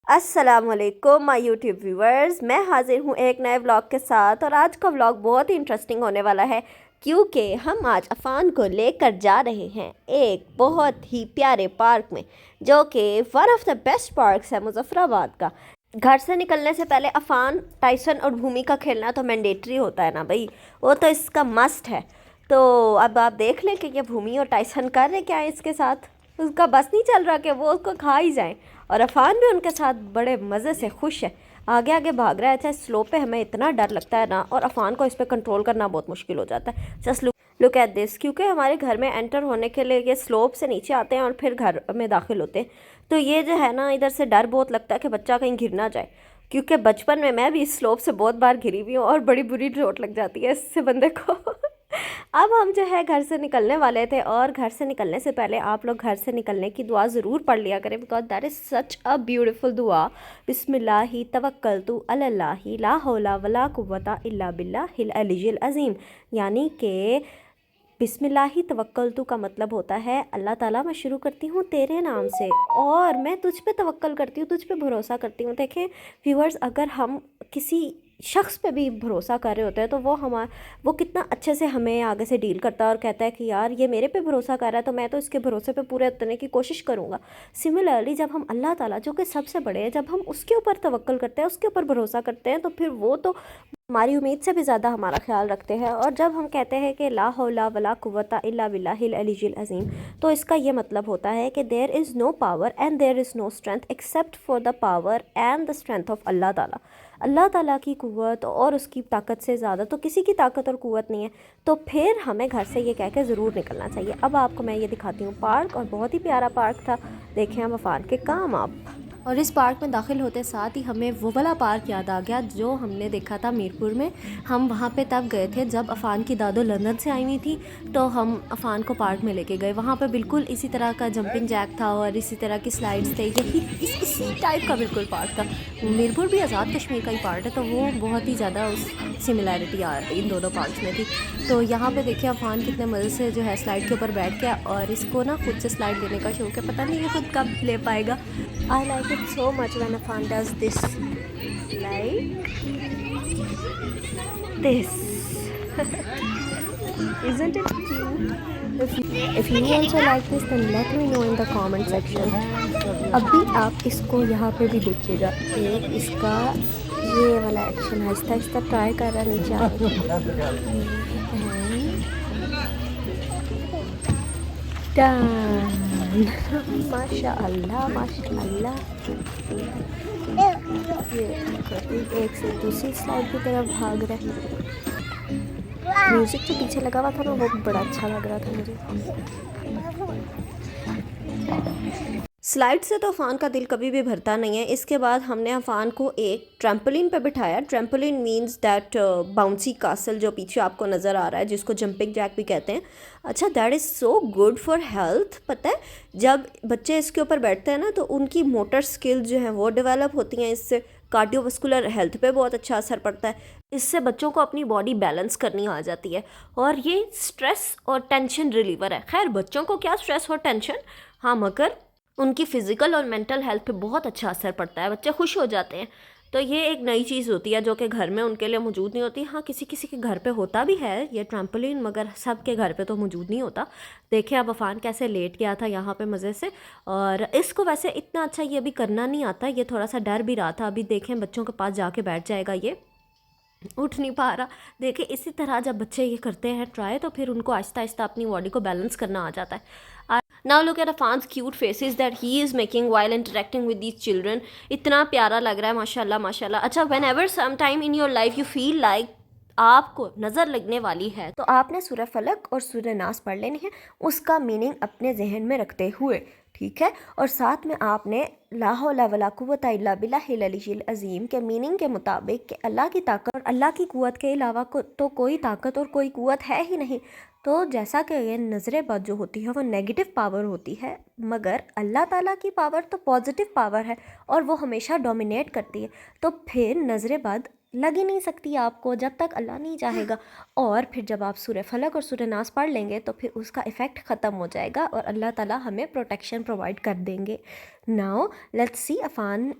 अस्सलामुअलैकुम my YouTube viewers, मैं हाजिर हूँ एक नए व्लॉग के साथ। और आज का व्लॉग बहुत ही इंटरेस्टिंग होने वाला है क्योंकि हम आज अफ़ान को लेकर जा रहे हैं एक बहुत ही प्यारे पार्क में, जो कि one of the best parks है मुजफ्फराबाद का। घर से निकलने से पहले अफ़ान, टाइसन और भूमि का खेलना तो मैंडेटरी होता है ना भाई, वो तो इसका मस्ट है। तो अब आप देख लें कि ये भूमि और टाइसन कर रहे क्या है इसके साथ। उसका बस नहीं चल रहा कि वो उसको खा ही जाए, और अफ़ान भी उनके साथ बड़े मज़े से खुश है, आगे आगे भाग रहा है। अच्छा, स्लो पे हमें इतना डर लगता है ना, और अफ़ान को इस पर कंट्रोल करना बहुत मुश्किल हो जाता है। जस्ट लुक एट दिस, क्योंकि हमारे घर में एंटर होने के लिए ये स्लोप से नीचे आते हैं और फिर घर में दाखिल होते हैं। तो ये जो है ना, इधर से डर बहुत लगता है कि बच्चा कहीं गिर ना जाए, क्योंकि बचपन में मैं भी इस स्लोप से बहुत बार गिरी हुई हूँ और बड़ी बुरी चोट लग जाती है इससे बंदे को। अब हम जो है घर से निकलने वाले थे, और घर से निकलने से पहले आप लोग घर से निकलने की दुआ ज़रूर पढ़ लिया करें, because that is such a beautiful दुआ। बिस्मिल्लाहि तवक्कलतु अलल्लाहि ला हौला वला कुव्वता इल्ला बिल्लाहिल अलिय्यिल अज़ीम। यानी कि बिस्मिल्लाहि तवक्कलतु का मतलब होता है अल्लाह ताला मैं शुरू करती हूँ तेरे नाम से, और मैं तुझ पे तवक्कल करती हूँ, तुझ पे भरोसा करती हूँ। देखें व्यूअर्स, अगर हम किसी शख्स पे भी भरोसा कर रहे होते हैं तो वो कितना अच्छे से हमें आगे से डील करता है और कहता है कि यार ये मेरे पे भरोसा कर रहा है तो मैं तो इसके भरोसे पे पूरे उतरने की कोशिश करूँगा। सिमिलरली जब हम अल्लाह ताला जो कि सबसे बड़े हैं, जब हम उसके ऊपर तवक्कल करते हैं, उसके ऊपर भरोसा करते हैं, तो फिर वो तो हमारी उम्मीद से भी ज़्यादा हमारा ख्याल रखते हैं। और जब हम कहते हैं कि ला हौला वला कुव्वता इल्ला बिल्लाहिल अलिय्यिल अज़ीम, तो इसका ये मतलब होता है कि there is no power and there is no strength except for the power and the strength of Allah ताला। अल्लाह ताला की कुव्वत और उसकी ताकत से ज़्यादा तो किसी की ताकत और कुव्वत नहीं है। तो फिर हमें घर से ये कह के ज़रूर निकलना चाहिए। अब आपको मैं ये दिखाती हूँ पार्क, और बहुत ही प्यारा पार्क था। देखें हम अफ़ान के काम आप। और इस पार्क में दाखिल होते साथ ही हमें वो वाला पार्क याद आ गया जो हमने देखा था मीरपुर में। हम वहाँ पे तब गए थे जब अफ़ान की दादो लंदन से आई हुई थी, तो हम अफ़ान को पार्क में लेके गए। वहाँ पे बिल्कुल इसी तरह का जंपिंग जैक था और इसी तरह की स्लाइड्स थे, यही इसी टाइप का बिल्कुल पार्क था। मीरपुर भी आज़ाद कश्मीर का ही पार्क है, तो वो बहुत ही ज़्यादा उस सिमिलैरिटी इन दोनों पार्क्स में थी। तो यहाँ पे देखिए अफ़ान कितने मज़े से जो है स्लाइड के ऊपर बैठ गया, और इसको ना खुद से स्लाइड लेने का शौक है, पता नहीं ये खुद कब ले पाएगा। I like it so much when Afan does this, like this. Isn't it cute? If you also like this, then let me know in the comment section. अभी आप इसको यहाँ पे भी देखिएगा, एक इसका ये वाला एक्शन आहिस्ता आहिस्ता ट्राई कर रहा नीचे आने का। माशाअल्लाह माशाअल्लाह। ये एक से दूसरी स्लाइड की तरफ भाग रहा है। म्यूज़िक जो पीछे लगा हुआ था ना, वो बड़ा अच्छा लग रहा था मुझे। स्लाइड से तो अफ़ान का दिल कभी भी भरता नहीं है। इसके बाद हमने अफ़ान को एक ट्रैम्पोलिन पे बिठाया। Trampoline means that bouncy castle जो पीछे आपको नज़र आ रहा है, जिसको जंपिंग जैक भी कहते हैं। अच्छा, that is so good for health. पता है, जब बच्चे इसके ऊपर बैठते हैं ना, तो उनकी मोटर स्किल्स जो हैं वो डेवलप होती हैं। इससे कार्डियोवास्कुलर हेल्थ पे बहुत अच्छा असर पड़ता है। इससे बच्चों को अपनी बॉडी बैलेंस करनी आ जाती है, और ये स्ट्रेस और टेंशन रिलीवर है। खैर, बच्चों को क्या स्ट्रेस और टेंशन, हाँ, मगर उनकी फ़िज़िकल और मेंटल हेल्थ पे बहुत अच्छा असर पड़ता है, बच्चे खुश हो जाते हैं। तो ये एक नई चीज़ होती है जो कि घर में उनके लिए मौजूद नहीं होती। हाँ, किसी किसी के घर पे होता भी है ये ट्रैम्पोलिन, मगर सब के घर पे तो मौजूद नहीं होता। देखिए अब अफ़ान कैसे लेट गया था यहाँ पे मज़े से, और इसको वैसे इतना अच्छा ये अभी करना नहीं आता, ये थोड़ा सा डर भी रहा था। अभी देखें बच्चों के पास जाके बैठ जाएगा, ये उठ नहीं पा रहा। देखिए इसी तरह जब बच्चे ये करते हैं ट्राई, तो फिर उनको आहिस्ता आहिस्ता अपनी बॉडी को बैलेंस करना आ जाता है। Now look at Afan's cute faces that he is making while interacting with these children. इतना प्यारा लग रहा है माशाल्लाह माशाल्लाह। अच्छा, whenever some time in your life you feel like आपको नज़र लगने वाली है, तो आपने सूरह फलक और सूरह नास पढ़ लेनी है, उसका मीनिंग अपने जहन में रखते हुए, ठीक है। और साथ में आपने ला हौला वला कुव्वता इल्ला बिल्लाहिल अलिय्यिल अज़ीम के मीनिंग के मुताबिक कि अल्लाह की ताकत और अल्लाह की कुव्वत के अलावा तो कोई ताकत और कोई कुव्वत है ही नहीं। तो जैसा कि ये नज़र बद जो होती है वो नेगेटिव पावर होती है, मगर अल्लाह ताला की पावर तो पॉजिटिव पावर है और वो हमेशा डोमिनेट करती है। तो फिर नज़र बद लग ही नहीं सकती आपको जब तक अल्लाह नहीं चाहेगा। और फिर जब आप सूरह फलक और सूरह नास पढ़ लेंगे तो फिर उसका इफ़ेक्ट ख़त्म हो जाएगा और अल्लाह ताला हमें प्रोटेक्शन प्रोवाइड कर देंगे। Now let's see Afan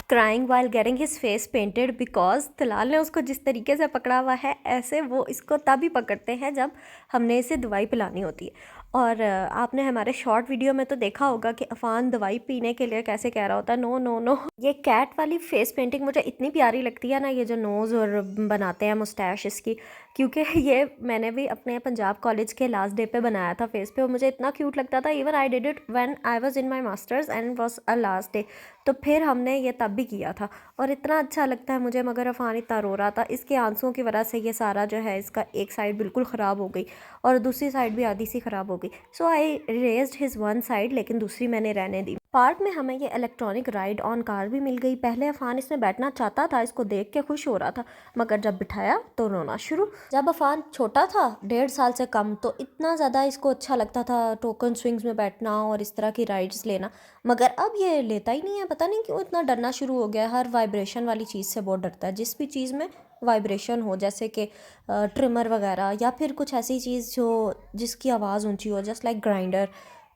crying while getting his face painted because Talal ने उसको जिस तरीके से पकड़ा हुआ है ऐसे वो इसको तभी पकड़ते हैं जब हमने इसे दवाई पिलानी होती है। और आपने हमारे शॉर्ट वीडियो में तो देखा होगा कि अफान दवाई पीने के लिए कैसे कह रहा होता है नो नो नो। ये कैट वाली फेस पेंटिंग मुझे इतनी प्यारी लगती है ना, ये जो नोज़ और बनाते हैं मुस्टैश इसकी, क्योंकि ये मैंने भी अपने पंजाब कॉलेज के लास्ट डे पे बनाया था फेस पे और मुझे इतना क्यूट लगता था। Even I did it when I was in my masters and was a last day, तो फिर हमने ये तब भी किया था और इतना अच्छा लगता है मुझे। मगर अफान इतना रो रहा था, इसके आंसुओं की वजह से ये सारा जो है इसका एक साइड बिल्कुल ख़राब हो गई और दूसरी साइड भी आधी सी ख़राब हो गई। सो आई रेज्ड हिज वन साइड, लेकिन दूसरी मैंने रहने दी। पार्क में हमें ये इलेक्ट्रॉनिक राइड ऑन कार भी मिल गई। पहले अफान इसमें बैठना चाहता था, इसको देख के खुश हो रहा था, मगर जब बिठाया तो रोना शुरू। जब अफान छोटा था 1.5 साल से कम, तो इतना ज़्यादा इसको अच्छा लगता था टोकन स्विंग्स में बैठना और इस तरह की राइड्स लेना, मगर अब ये लेता ही नहीं है। पता नहीं क्यों इतना डरना शुरू हो गया है। हर वाइब्रेशन वाली चीज़ से बहुत डरता है, जिस भी चीज़ में वाइब्रेशन हो, जैसे कि ट्रिमर वगैरह या फिर कुछ ऐसी चीज़ जो जिसकी आवाज़ ऊंची हो, जस्ट लाइक ग्राइंडर।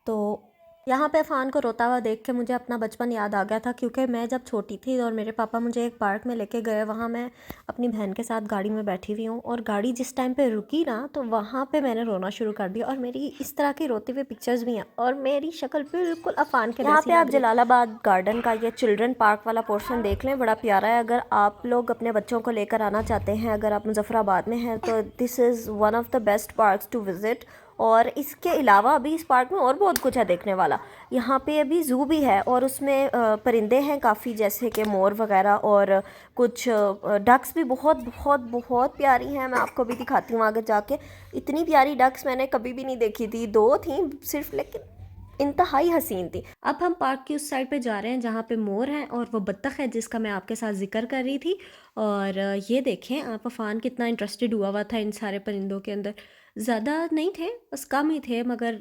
तो यहाँ पे अफान को रोता हुआ देख के मुझे अपना बचपन याद आ गया था, क्योंकि मैं जब छोटी थी और मेरे पापा मुझे एक पार्क में लेके गए, वहाँ मैं अपनी बहन के साथ गाड़ी में बैठी हुई हूँ और गाड़ी जिस टाइम पे रुकी ना, तो वहाँ पे मैंने रोना शुरू कर दिया। और मेरी इस तरह की रोती हुई पिक्चर्स भी हैं और मेरी शक्ल बिल्कुल अफान के यहाँ पे आप जलालाबाद गार्डन का ये चिल्ड्रन पार्क वाला पोर्शन देख लें, बड़ा प्यारा है। अगर आप लोग अपने बच्चों को लेकर आना चाहते हैं, अगर आप मुजफ्फराबाद में हैं, तो this is one of the best parks to visit. और इसके अलावा अभी इस पार्क में और बहुत कुछ है देखने वाला। यहाँ पे अभी ज़ू भी है और उसमें परिंदे हैं काफ़ी, जैसे कि मोर वगैरह, और कुछ डक्स भी बहुत बहुत बहुत प्यारी हैं। मैं आपको भी दिखाती हूँ आगे जाके। इतनी प्यारी डक्स मैंने कभी भी नहीं देखी थी, 2 थी सिर्फ, लेकिन इंतहाई हसीन थी। अब हम पार्क की उस साइड पे जा रहे हैं जहाँ पे मोर हैं और वो बत्तख है जिसका मैं आपके साथ जिक्र कर रही थी। और ये देखें आप, अफान कितना इंटरेस्टेड हुआ था इन सारे परिंदों के अंदर। ज़्यादा नहीं थे, बस कम ही थे, मगर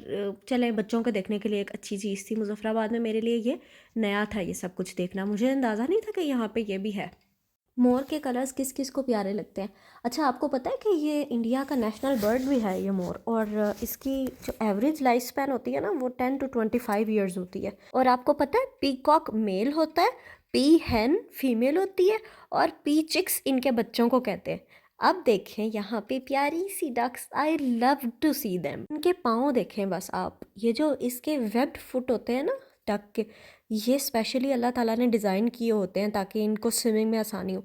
चलें, बच्चों को देखने के लिए एक अच्छी चीज़ थी। मुजफ्फराबाद में मेरे लिए ये नया था, ये सब कुछ देखना। मुझे अंदाज़ा नहीं था कि यहाँ पे ये भी है। मोर के कलर्स किस किस को प्यारे लगते हैं। अच्छा, आपको पता है कि ये इंडिया का नेशनल बर्ड भी है ये मोर, और इसकी जो एवरेज लाइफ स्पैन होती है ना, वो 10 to 25 ईयर्स होती है। और आपको पता है पीकॉक मेल होता है, पी हैन फीमेल होती है, और पी चिक्स इनके बच्चों को कहते हैं। अब देखें यहाँ पे प्यारी सी ducks, I love to see them. इनके पाँव देखें बस आप, ये जो इसके वेब्ड फुट होते हैं ना डक के, ये स्पेशली अल्लाह ताला ने डिज़ाइन किए होते हैं ताकि इनको स्विमिंग में आसानी हो।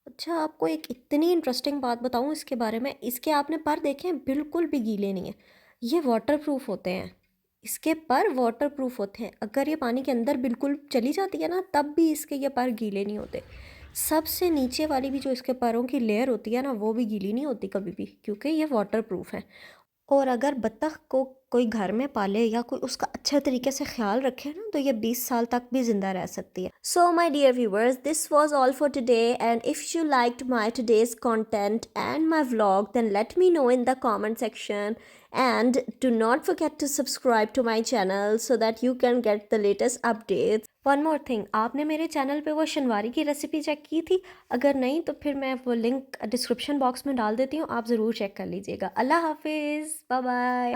अच्छा, आपको एक इतनी इंटरेस्टिंग बात बताऊं इसके बारे में, इसके आपने पर देखे हैं, बिल्कुल भी गीले नहीं है। ये वाटर प्रूफ होते हैं, इसके पर वाटर प्रूफ होते हैं। अगर ये पानी के अंदर बिल्कुल चली जाती है ना, तब भी इसके ये पर गीले नहीं होते। सबसे नीचे वाली भी जो इसके पैरों की लेयर होती है ना, वो भी गीली नहीं होती कभी भी, क्योंकि ये वाटर प्रूफ है। और अगर बत्तख को कोई घर में पाले या कोई उसका अच्छे तरीके से ख्याल रखे ना, तो ये 20 साल तक भी ज़िंदा रह सकती है। So my dear viewers, this was all for today, and if you liked my today's content and my vlog, then let me know in the comment section, and do not forget to subscribe to my channel so that you can get the latest updates. One more thing, आपने मेरे channel पे वो शनवारी की recipe check की थी? अगर नहीं तो फिर मैं वो लिंक डिस्क्रिप्शन बॉक्स में डाल देती हूँ, आप ज़रूर चेक कर लीजिएगा। अल्लाह हाफिज़, बाय बाय।